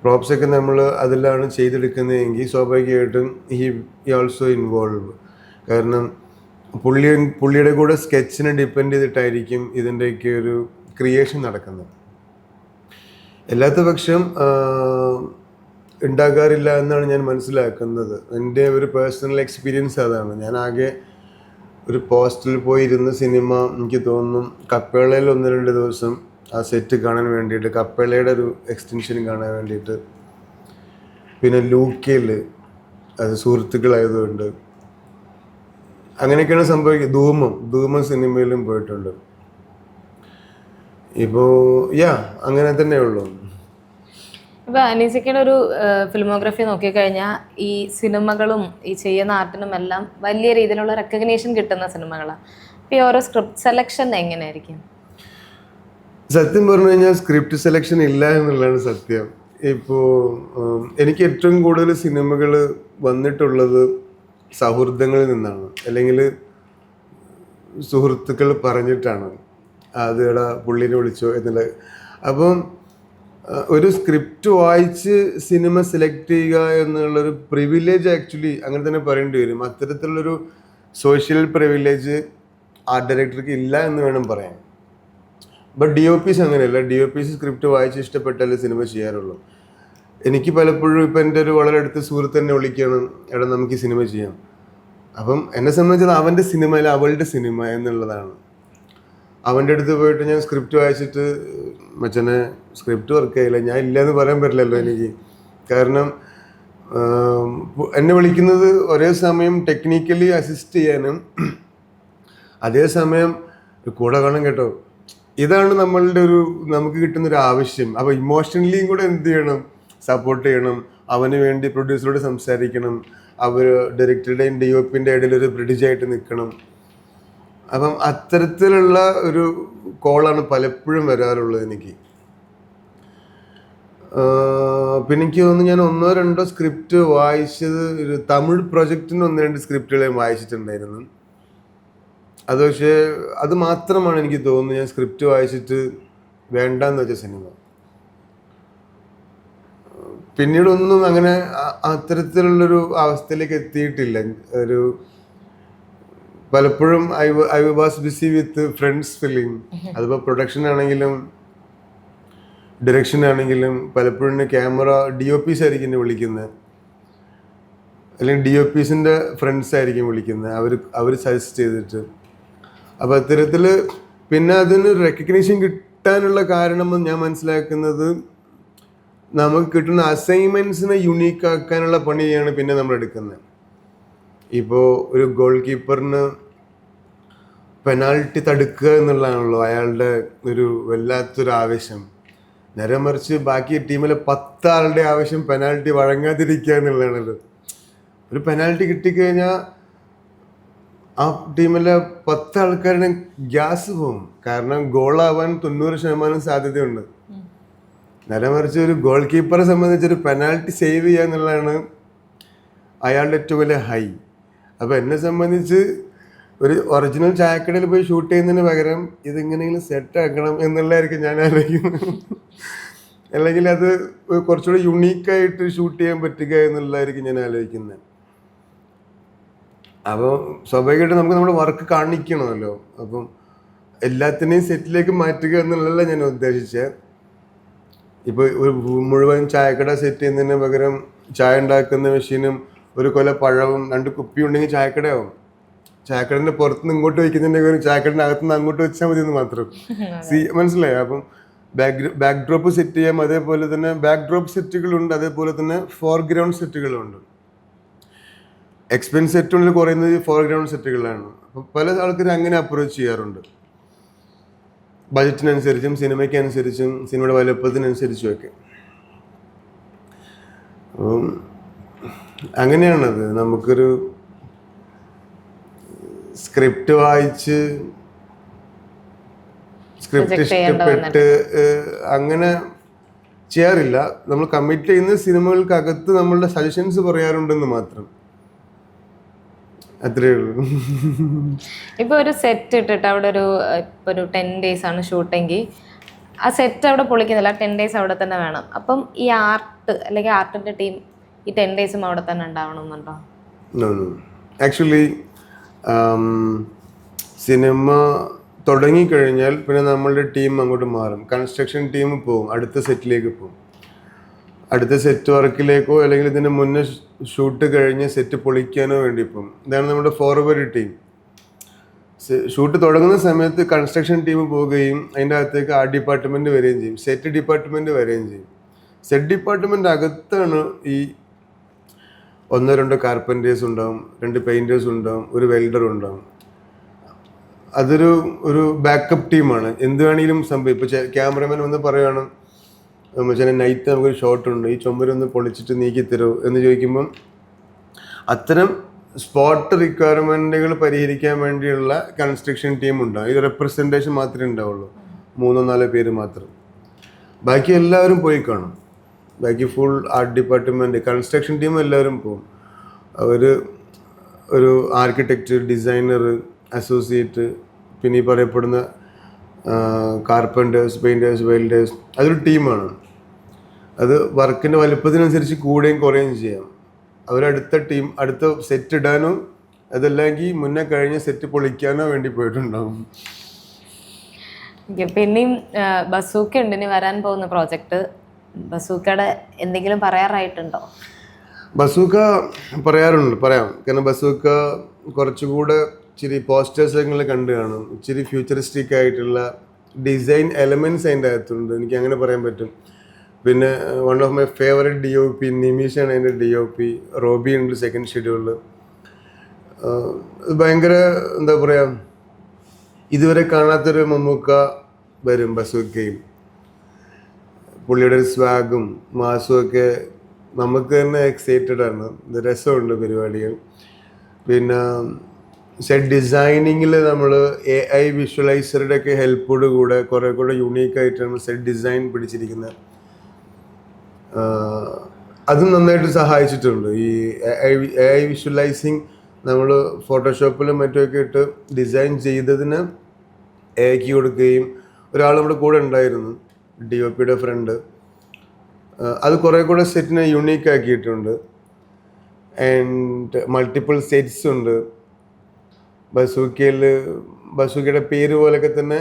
പ്രോപ്സൊക്കെ നമ്മൾ അതിലാണ് ചെയ്തെടുക്കുന്നതെങ്കിൽ സ്വാഭാവികമായിട്ടും ഹി ഓൾസോ ഇൻവോൾവ്. കാരണം പുള്ളിയുടെ കൂടെ സ്കെച്ചിനെ ഡിപ്പെൻഡ് ചെയ്തിട്ടായിരിക്കും ഇതിൻ്റെയൊക്കെ ഒരു ക്രിയേഷൻ നടക്കുന്നത്. അല്ലാത്ത പക്ഷം ഉണ്ടാകാറില്ല എന്നാണ് ഞാൻ മനസ്സിലാക്കുന്നത്. എൻ്റെ ഒരു പേഴ്സണൽ എക്സ്പീരിയൻസ് അതാണ്. ഞാൻ ആകെ ഒരു പോസ്റ്റിൽ പോയിരുന്ന സിനിമ എനിക്ക് തോന്നുന്നു കപ്പേളയിൽ 1-2 ദിവസം ആ സെറ്റ് കാണാൻ വേണ്ടിയിട്ട്, കപ്പേളയുടെ ഒരു എക്സ്റ്റൻഷൻ കാണാൻ വേണ്ടിയിട്ട്, പിന്നെ ലൂക്കയിൽ അത് സുഹൃത്തുക്കളായതുകൊണ്ട് അങ്ങനെയൊക്കെയാണ് സംഭവിക്കുന്നത്. ധൂമം സിനിമയിലും പോയിട്ടുണ്ട്. ഇപ്പോൾ അങ്ങനെ തന്നെ ഉള്ളൂ. ഇപ്പൊ അനീസയ്ക്കയുടെ ഒരു ഫിലിമോഗ്രഫി നോക്കിക്കഴിഞ്ഞാൽ ഈ സിനിമകളും ഈ ചെയ്യുന്ന ആർട്ടിനും എല്ലാം വലിയ രീതിയിലുള്ള റെക്കഗ്നീഷൻ കിട്ടുന്ന സിനിമകളാണ്. അപ്പോൾ ഈ ഓരോ സ്ക്രിപ്റ്റ് സെലക്ഷൻ എങ്ങനെയായിരിക്കും? സത്യം പറഞ്ഞു കഴിഞ്ഞാൽ സ്ക്രിപ്റ്റ് സെലക്ഷൻ ഇല്ല എന്നുള്ളതാണ് സത്യം. ഇപ്പോൾ എനിക്ക് ഏറ്റവും കൂടുതൽ സിനിമകൾ വന്നിട്ടുള്ളത് സൗഹൃദങ്ങളിൽ നിന്നാണ്, അല്ലെങ്കിൽ സുഹൃത്തുക്കൾ പറഞ്ഞിട്ടാണ്. അത് എടാ പുള്ളിനെ വിളിച്ചോ എന്നുള്ള. അപ്പം ഒരു സ്ക്രിപ്റ്റ് വായിച്ച് സിനിമ സെലക്ട് ചെയ്യുക എന്നുള്ളൊരു പ്രിവിലേജ് ആക്ച്വലി അങ്ങനെ തന്നെ പറയേണ്ടി വരും. അത്തരത്തിലുള്ളൊരു സോഷ്യൽ പ്രിവിലേജ് ആർട്ട് ഡയറക്ടർക്ക് ഇല്ല എന്ന് വേണം പറയാൻ. ബട്ട് DOPs അങ്ങനെയല്ല. DOPs സ്ക്രിപ്റ്റ് വായിച്ച് ഇഷ്ടപ്പെട്ടാലേ സിനിമ ചെയ്യാറുള്ളൂ. എനിക്ക് പലപ്പോഴും ഇപ്പം എൻ്റെ ഒരു വളരെ അടുത്ത സുഹൃത്ത് തന്നെ വിളിക്കുകയാണ്, എടാ നമുക്ക് ഈ സിനിമ ചെയ്യാം. അപ്പം എന്നെ സംബന്ധിച്ചത് അവൻ്റെ സിനിമ അല്ല അവളുടെ സിനിമ എന്നുള്ളതാണ്. അവൻ്റെ അടുത്ത് പോയിട്ട് ഞാൻ സ്ക്രിപ്റ്റ് വായിച്ചിട്ട് മച്ചനെ സ്ക്രിപ്റ്റ് വർക്ക് ചെയ്യില്ല, ഞാൻ ഇല്ലയെന്ന് പറയാൻ പറ്റില്ലല്ലോ എനിക്ക്. കാരണം എന്നെ വിളിക്കുന്നത് ഒരേ സമയം ടെക്നിക്കലി അസിസ്റ്റ് ചെയ്യാനും അതേസമയം കൂടെ കാണാൻ കേട്ടോ, ഇതാണ് നമ്മളുടെ നമുക്ക് കിട്ടുന്നൊരു ആവശ്യം. അപ്പോൾ ഇമോഷണലിയും കൂടെ എന്ത് ചെയ്യണം, സപ്പോർട്ട് ചെയ്യണം. അവന് വേണ്ടി പ്രൊഡ്യൂസറോട് സംസാരിക്കണം, അവർ ഡയറക്ടറുടെയും DOPൻ്റെ ഇടയിൽ ഒരു ബ്രിഡ്ജായിട്ട് നിൽക്കണം. അപ്പം അത്തരത്തിലുള്ള ഒരു കോളാണ് പലപ്പോഴും വരാറുള്ളത് എനിക്ക്. പിന്നെ എനിക്ക് തോന്നുന്നു ഞാൻ 1-2 സ്ക്രിപ്റ്റ് വായിച്ചത്, ഒരു തമിഴ് പ്രൊജക്റ്റിന് 1-2 സ്ക്രിപ്റ്റുകൾ ഞാൻ വായിച്ചിട്ടുണ്ടായിരുന്നു. അത് പക്ഷേ അത് മാത്രമാണ് എനിക്ക് തോന്നുന്നു ഞാൻ സ്ക്രിപ്റ്റ് വായിച്ചിട്ട് വേണ്ടെന്ന് വെച്ച സിനിമ. പിന്നീടൊന്നും അങ്ങനെ അത്തരത്തിലുള്ളൊരു അവസ്ഥയിലേക്ക് എത്തിയിട്ടില്ല. പലപ്പോഴും I was busy with friends film. അതിപ്പോൾ പ്രൊഡക്ഷൻ ആണെങ്കിലും ഡയറക്ഷൻ ആണെങ്കിലും പലപ്പോഴും ക്യാമറ DOPs ആയിരിക്കും എന്നെ വിളിക്കുന്നത്, അല്ലെങ്കിൽ DOPസിൻ്റെ ഫ്രണ്ട്സ് ആയിരിക്കും വിളിക്കുന്നത്, അവർ സജസ്റ്റ് ചെയ്തിട്ട്. അപ്പോൾ അത്തരത്തിൽ പിന്നെ അതിന് റെക്കഗ്നീഷൻ കിട്ടാനുള്ള കാരണം ഞാൻ മനസ്സിലാക്കുന്നത്, നമുക്ക് കിട്ടുന്ന അസൈൻമെൻറ്റ്സിനെ യുണീക്ക് ആക്കാനുള്ള പണിയാണ് പിന്നെ നമ്മൾ എടുക്കുന്നത്. ഇപ്പോൾ ഒരു ഗോൾ കീപ്പറിന് പെനാൽറ്റി തടുക്കുക എന്നുള്ളതാണല്ലോ അയാളുടെ ഒരു വല്ലാത്തൊരു ആവശ്യം. നേരെ മറിച്ച് ബാക്കി ടീമിലെ 10 ആളുടെ ആവശ്യം പെനാൽറ്റി വഴങ്ങാതിരിക്കുക എന്നുള്ളതാണല്ലോ. ഒരു പെനാൽറ്റി കിട്ടിക്കഴിഞ്ഞാൽ ആ ടീമിലെ 10 ആൾക്കാരുടെ ഗ്യാസ് പോകും. കാരണം ഗോളാവാൻ 90% സാധ്യതയുണ്ട്. നേരെ മറിച്ച് ഒരു ഗോൾ കീപ്പറെ സംബന്ധിച്ച് ഒരു പെനാൽറ്റി സേവ് ചെയ്യുക എന്നുള്ളതാണ് അയാളുടെ ഏറ്റവും വലിയ ഹൈ. അപ്പോൾ എന്നെ സംബന്ധിച്ച് ഒരു ഒറിജിനൽ ചായക്കടയിൽ പോയി ഷൂട്ട് ചെയ്യുന്നതിന് പകരം ഇതെങ്ങനെയെങ്കിലും സെറ്റാക്കണം എന്നുള്ളതായിരിക്കും ഞാൻ ആലോചിക്കുന്നത്. അല്ലെങ്കിൽ അത് കുറച്ചുകൂടി യുണീക്കായിട്ട് ഷൂട്ട് ചെയ്യാൻ പറ്റുക എന്നുള്ളതായിരിക്കും ഞാൻ ആലോചിക്കുന്നത്. അപ്പോൾ സ്വാഭാവികമായിട്ട് നമുക്ക് നമ്മുടെ വർക്ക് കാണിക്കണമല്ലോ. അപ്പം എല്ലാത്തിനെയും സെറ്റിലേക്ക് മാറ്റുക എന്നുള്ളതല്ല ഞാൻ ഉദ്ദേശിച്ചത്. ഇപ്പോൾ ഒരു മുഴുവൻ ചായക്കട സെറ്റ് ചെയ്യുന്നതിന് പകരം ചായ ഉണ്ടാക്കുന്ന മെഷീനും ഒരു കൊല പഴവും 2 കുപ്പി ഉണ്ടെങ്കിൽ ചായക്കടയാവും. ചായക്കടൻ്റെ പുറത്തുനിന്ന് ഇങ്ങോട്ട് വയ്ക്കുന്നതിൻ്റെ പകരം ചായക്കടൻ്റെ അകത്തുനിന്ന് അങ്ങോട്ട് വെച്ചാൽ മതി എന്ന് മാത്രം. മനസ്സിലായോ? അപ്പം ബാക്ക് ഡ്രോപ്പ് സെറ്റ് ചെയ്യാം. അതേപോലെ തന്നെ ബാക്ക് ഡ്രോപ്പ് സെറ്റുകളുണ്ട്, അതേപോലെ തന്നെ ഫോർഗ്രൗണ്ട് സെറ്റുകളുണ്ട്. എക്സ്പെൻസ് സെറ്റുകളിൽ കുറയുന്നത് ഫോർഗ്രൗണ്ട് സെറ്റുകളാണ്. അപ്പം പല ആൾക്കാരും അങ്ങനെ അപ്രോച്ച് ചെയ്യാറുണ്ട്. ബജറ്റിനനുസരിച്ചും സിനിമയ്ക്കനുസരിച്ചും സിനിമയുടെ വലുപ്പത്തിനനുസരിച്ചും ഒക്കെ. അപ്പം അങ്ങനെയാണത്. നമുക്കൊരു സ്ക്രിപ്റ്റ് വായിച്ച് സ്ക്രിപ്റ്റ് ഇഷ്ടപ്പെട്ട് അങ്ങനെ ചെയ്യാറില്ല. നമ്മൾ കമ്മിറ്റ് ചെയ്യുന്ന സിനിമകൾക്കകത്ത് നമ്മളുടെ സജഷൻസ് പറയാറുണ്ടെന്ന് മാത്രം. അത്രേ ഉള്ളൂ. ഇപ്പൊ ഒരു സെറ്റ് ഇട്ടിട്ട് അവിടെ ഒരു 10 days ആണ് ഷൂട്ടെങ്കിൽ ആ സെറ്റ് അവിടെ പൊളിക്കുന്നില്ല, 10 days അവിടെ തന്നെ വേണം. അപ്പം ഈ ആർട്ട് അല്ലെങ്കിൽ ആർട്ടിന്റെ ടീം ഈ 10 days അവിടെ തന്നെ ഉണ്ടാവണമെന്നുണ്ടോ? ആക്ച്വലി സിനിമ തുടങ്ങിക്കഴിഞ്ഞാൽ പിന്നെ നമ്മളുടെ ടീം അങ്ങോട്ട് മാറും. കൺസ്ട്രക്ഷൻ ടീം പോകും, അടുത്ത സെറ്റിലേക്ക് പോകും. അടുത്ത സെറ്റ് വർക്കിലേക്കോ അല്ലെങ്കിൽ ഇതിൻ്റെ മുന്നേ ഷൂട്ട് കഴിഞ്ഞ് സെറ്റ് പൊളിക്കാനോ വേണ്ടി പോകും. ഇതാണ് നമ്മുടെ ഫോർവേഡ് ടീം. ഷൂട്ട് തുടങ്ങുന്ന സമയത്ത് കൺസ്ട്രക്ഷൻ ടീം പോവുകയും അതിൻ്റെ അകത്തേക്ക് ആർട്ട് ഡിപ്പാർട്ട്മെൻറ്റ് വരികയും ചെയ്യും, സെറ്റ് ഡിപ്പാർട്ട്മെൻറ്റ് വരികയും ചെയ്യും. സെറ്റ് ഡിപ്പാർട്ട്മെൻറ്റ് അകത്താണ് ഈ 1-2 കാർപ്പൻറ്റേഴ്സ് ഉണ്ടാവും, 2 പെയിൻറ്റേഴ്സ് ഉണ്ടാവും, ഒരു വെൽഡർ ഉണ്ടാവും. ഒരു ബാക്കപ്പ് ടീമാണ്. എന്ത് വേണമെങ്കിലും സംഭവം. ഇപ്പോൾ ക്യാമറമാൻ വന്ന് പറയുകയാണ്, ചില നൈറ്റ് നമുക്കൊരു ഷോട്ടുണ്ട്, ഈ ചുമരൊന്ന് പൊളിച്ചിട്ട് നീക്കി തരുമോ എന്ന് ചോദിക്കുമ്പം അത്തരം സ്പോട്ട് റിക്വയർമെൻറ്റുകൾ പരിഹരിക്കാൻ വേണ്ടിയുള്ള കൺസ്ട്രക്ഷൻ ടീം ഉണ്ടാവും. ഇത് റെപ്രസെൻറ്റേഷൻ മാത്രമേ ഉണ്ടാവുള്ളൂ, 3-4 പേര് മാത്രം. ബാക്കി എല്ലാവരും പോയി കാണും. ബാക്കി full art department, construction team എല്ലാവരും പോകും. അവർ ഒരു ആർക്കിടെക്റ്റ്, ഡിസൈനർ, അസോസിയേറ്റ്, പിന്നെ ഈ പറയപ്പെടുന്ന കാർപ്പൻറ്റേഴ്സ്, പെയിൻറ്റേഴ്സ്, വെൽഡേഴ്സ്, അതൊരു ടീമാണ്. അത് വർക്കിൻ്റെ വലുപ്പത്തിനനുസരിച്ച് കൂടുകയും കുറയുകയും ചെയ്യാം. അവരടുത്ത ടീം അടുത്ത സെറ്റ് ഇടാനോ അതല്ലെങ്കിൽ മുന്നേ കഴിഞ്ഞ സെറ്റ് പൊളിക്കാനോ വേണ്ടി പോയിട്ടുണ്ടാവും. പിന്നെയും ബസൂക്ക ഉണ്ട് ഇനി വരാൻ പോകുന്ന പ്രോജക്റ്റ്. ബസൂക്കയുടെ എന്തെങ്കിലും പറയാറായിട്ടുണ്ടോ? ബസൂക്ക പറയാം. കാരണം ബസൂക്ക കുറച്ചുകൂടെ ഇച്ചിരി പോസ്റ്റേഴ്സ് കണ്ടു കാണും. ഇച്ചിരി ഫ്യൂച്ചറിസ്റ്റിക് ആയിട്ടുള്ള ഡിസൈൻ എലമെൻറ്റ്സ് അതിൻ്റെ അകത്തുണ്ട്, എനിക്ക് അങ്ങനെ പറയാൻ പറ്റും. പിന്നെ one of my favourite DOP നിമീഷാണ് അതിൻ്റെ DOP. റോബി ഉണ്ട് സെക്കൻഡ് ഷെഡ്യൂളിൽ. ഭയങ്കര എന്താ പറയുക, ഇതുവരെ കാണാത്തൊരു മമ്മൂക്ക വരും ബസൂക്കയും. പുള്ളിയുടെ ഒരു സ്വാഗും മാസും ഒക്കെ നമുക്ക് തന്നെ എക്സൈറ്റഡ് ആണ്. ഇത് രസമുണ്ട് പരിപാടികൾ. പിന്നെ സെറ്റ് ഡിസൈനിങ്ങിൽ നമ്മൾ AI വിഷ്വലൈസറുടെ ഒക്കെ ഹെൽപ്പോട് കൂടെ കുറേ കൂടെ യുണീക്കായിട്ടാണ് സെറ്റ് ഡിസൈൻ പിടിച്ചിരിക്കുന്നത്. അതും നന്നായിട്ട് സഹായിച്ചിട്ടുണ്ട്. ഈ AI വിഷ്വലൈസിങ് നമ്മൾ ഫോട്ടോഷോപ്പിലും മറ്റുമൊക്കെ ഇട്ട് ഡിസൈൻ ചെയ്തതിന് AIക്ക് കൊടുക്കുകയും ഒരാൾ നമ്മുടെ കൂടെ ഉണ്ടായിരുന്നു, DOPയുടെ ഫ്രണ്ട്. അത് കുറേ കൂടെ സെറ്റിനെ യുണീക്ക് ആക്കിയിട്ടുണ്ട്. ആൻഡ് മൾട്ടിപ്പിൾ സെറ്റ്സ് ഉണ്ട്. ബസൂക്കയുടെ പേര് പോലൊക്കെ തന്നെ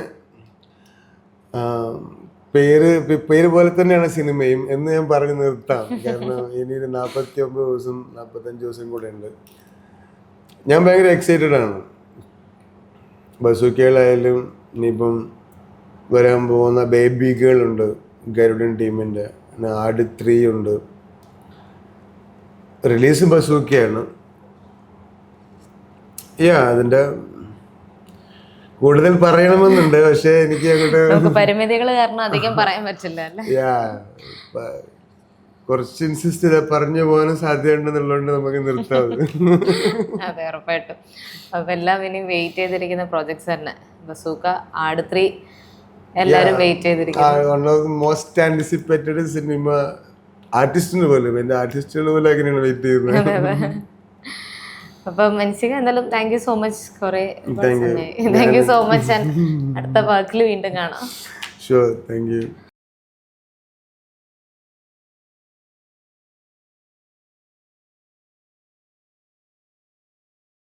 പേര് പോലെ തന്നെയാണ് സിനിമയും എന്ന് ഞാൻ പറഞ്ഞു നിർത്താം. കാരണം ഇനി 49 ദിവസം 45 ദിവസം കൂടെ ഉണ്ട്. ഞാൻ ഭയങ്കര എക്സൈറ്റഡ് ആണ്. ബസൂക്കയിലായാലും ഇനിയിപ്പം വരാൻ പോകുന്ന ബേബി ഗേൾ ഉണ്ട് ഗരുഡൻ ടീമിൻ്റെ, ആട് 3 ഉണ്ട്. റിലീസ് ബസൂക്കയാണ്. അതിൻ്റെ കൂടുതൽ പറയണമെന്നുണ്ട്, പക്ഷെ എനിക്ക് അങ്ങോട്ട് പരിമിതികൾ കാരണം അധികം പറയാൻ പറ്റില്ല അല്ലേ. കുറച്ച് ഇൻസിസ്റ്റ് ചെയ്താൽ പറഞ്ഞു പോകാനും സാധ്യതയുണ്ടെന്നുള്ളതുകൊണ്ട് നമുക്ക് നിർത്താം. അതെ, ഉറപ്പായിട്ടും. അപ്പൊ എല്ലാം ഇനി വെയിറ്റ് ചെയ്തിരിക്കുന്ന പ്രോജക്ട്സ് തന്നെ. ബസൂക്ക, ആട് 3 എല്ലാരും വെയിറ്റ് ചെയ്തിരിക്കുന്നു. One of the most anticipated സിനിമ ആർട്ടിസ്റ്റിന് പോലും, എന്റെ ആർട്ടിസ്റ്റുകൾ പോലും അങ്ങനെയാണ് വെയിറ്റ് ചെയ്യുന്നത്. അപ്പൊ മൻസിക, എന്തായാലും താങ്ക് യു സോ മച്ച്. കുറെ താങ്ക് യു സോ മച്ച്. അടുത്ത വർക്കിൽ വീണ്ടും കാണാം. Sure, thank you.